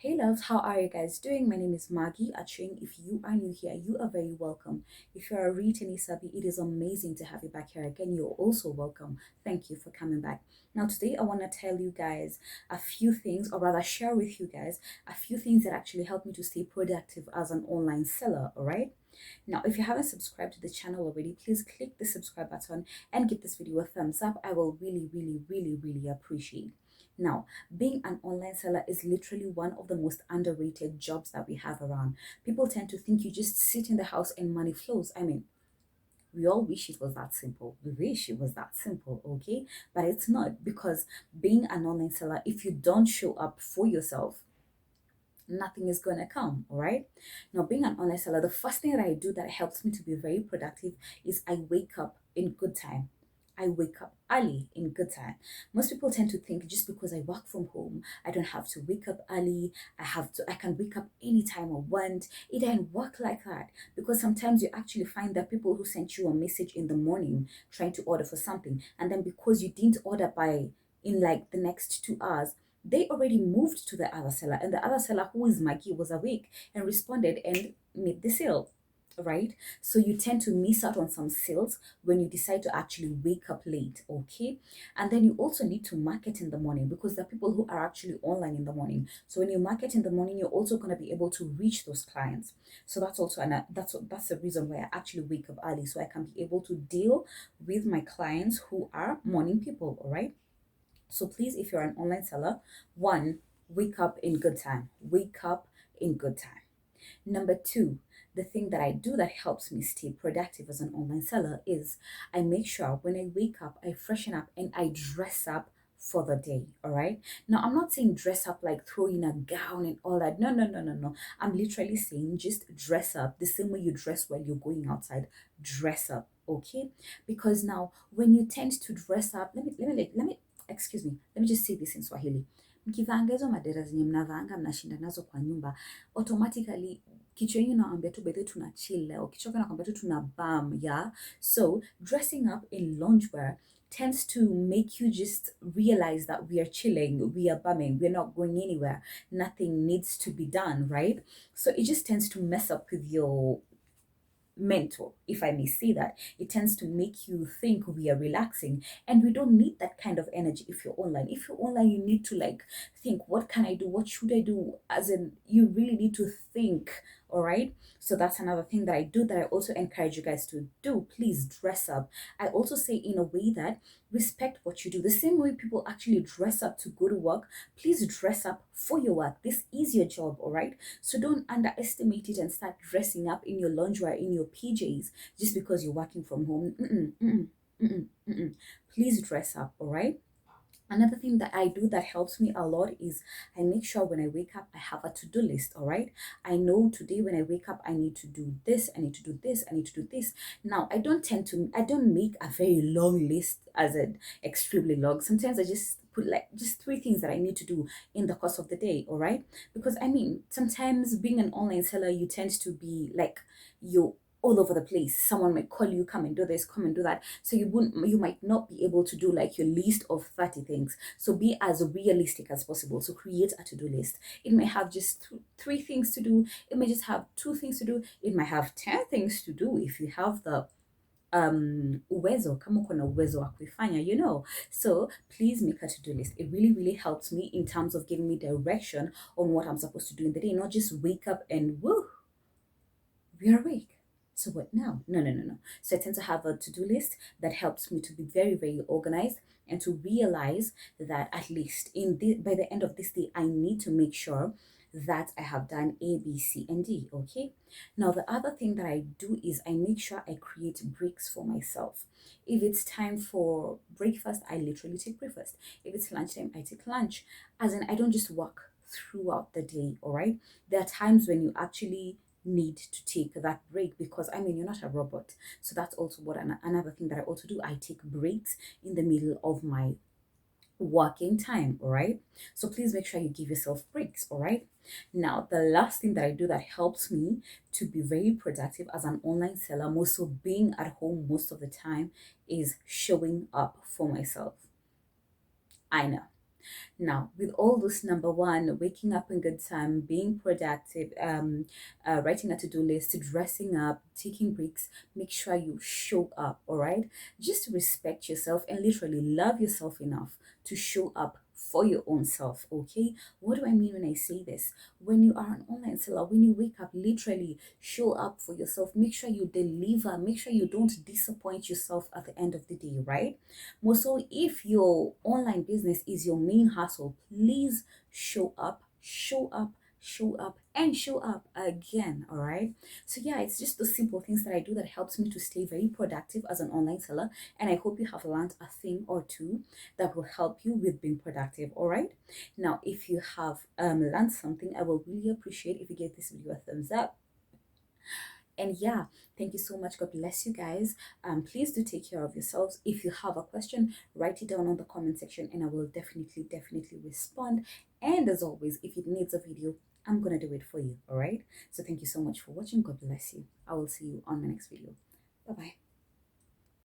Hey loves, how are you guys doing? My name is Maggie Aching. If you are new here, you are very welcome. If you're a returning Sabi, it is amazing to have you back here again. You're also welcome. Thank you for coming back. Now today I want to tell you guys a few things, or rather share with you guys a few things that actually help me to stay productive as an online seller, alright? Now, if you haven't subscribed to the channel already, please click the subscribe button and give this video a thumbs up. I will really appreciate. Now, being an online seller is literally one of the most underrated jobs that we have around. People tend to think you just sit in the house and money flows. I mean, we all wish it was that simple. We wish it was that simple, okay? But it's not, because being an online seller, if you don't show up for yourself, nothing is going to come. All right, now being an online seller, the first thing that I do that helps me to be very productive is I wake up in good time. I wake up early in good time. Most people tend to think just because I work from home, I don't have to wake up early. I can wake up anytime I want. It doesn't work like that, because sometimes you actually find that people who sent you a message in the morning trying to order for something, and then because you didn't order by in like the next 2 hours, they already moved to the other seller, and the other seller, who is Maggie, was awake and responded and made the sale, right? So you tend to miss out on some sales when you decide to actually wake up late, okay? And then you also need to market in the morning, because there are people who are actually online in the morning. So when you market in the morning, you're also going to be able to reach those clients. So that's also that's the reason why I actually wake up early, so I can be able to deal with my clients who are morning people, all right? So please, if you're an online seller, one, wake up in good time. Wake up in good time. Number two, the thing that I do that helps me stay productive as an online seller is I make sure when I wake up, I freshen up and I dress up for the day. All right. Now, I'm not saying dress up like throw in a gown and all that. No. I'm literally saying just dress up the same way you dress while you're going outside. Dress up. Okay. Because now when you tend to dress up, let me excuse me, let me just say this in Swahili. Mkivanga hizo madera zenye mnavaanga mnashinda nazo kwa nyumba, automatically kichwa yenyu naambia tu bethe tuna chill leo, kichwa yako nakwambia tu tuna bam, yeah. So dressing up in loungewear tends to make you just realize that we are chilling, we are bumming, we're not going anywhere, nothing needs to be done, right? So it just tends to mess up with your mental, if I may say that. It tends to make you think we are relaxing, and we don't need that kind of energy if you're online. If you're online, you need to like think, what can I do? What should I do? As in, you really need to think. All right. So that's another thing that I do that I also encourage you guys to do. Please dress up. I also say in a way that respect what you do. The same way people actually dress up to go to work, please dress up for your work. This is your job, all right? So don't underestimate it and start dressing up in your lingerie, in your PJs, just because you're working from home. Please dress up, all right? Another thing that I do that helps me a lot is I make sure when I wake up, I have a to do list. All right. I know today when I wake up, I need to do this, I need to do this, I need to do this. Now, I don't make a very long list, as an extremely long. Sometimes I just put like just three things that I need to do in the course of the day. All right. Because I mean, sometimes being an online seller, you tend to be like, you all over the place. Someone might call you, come and do this, come and do that. So you might not be able to do like your list of 30 things. So be as realistic as possible. So create a to-do list. It may have just three things to do. It may just have two things to do. It might have 10 things to do if you have the uwezo, kama uko na uwezo wa kuifanya, you know. So please make a to-do list. It really helps me in terms of giving me direction on what I'm supposed to do in the day, not just wake up and woo, we are awake. So what now? No. So I tend to have a to-do list that helps me to be very organized and to realize that at least by the end of this day, I need to make sure that I have done A, B, C, and D. Okay. Now the other thing that I do is I make sure I create breaks for myself. If it's time for breakfast, I literally take breakfast. If it's lunchtime, I take lunch. As in, I don't just work throughout the day. All right. There are times when you actually need to take that break, because I mean, you're not a robot. So that's also what another thing that I also do. I take breaks in the middle of my working time. All right. So please make sure you give yourself breaks. All right. Now, the last thing that I do that helps me to be very productive as an online seller, more so being at home most of the time, is showing up for myself. I know. Now, with all this, number one, waking up in good time, being productive, writing a to-do list, dressing up, taking breaks, make sure you show up, all right? Just respect yourself and literally love yourself enough to show up for your own self, okay? What do I mean when I say this? When you are an online seller, when you wake up, literally show up for yourself. Make sure you deliver. Make sure you don't disappoint yourself at the end of the day, right? More so, if your online business is your main hustle, please show up, show up, show up, and show up again. All right. So yeah, it's just the simple things that I do that helps me to stay very productive as an online seller. And I hope you have learned a thing or two that will help you with being productive. All right. Now, if you have learned something, I will really appreciate if you give this video a thumbs up. And yeah, thank you so much. God bless you guys. Please do take care of yourselves. If you have a question, write it down on the comment section and I will definitely respond. And as always, if it needs a video, I'm gonna do it for you. All right. So thank you so much for watching. God bless you. I will see you on my next video. Bye bye.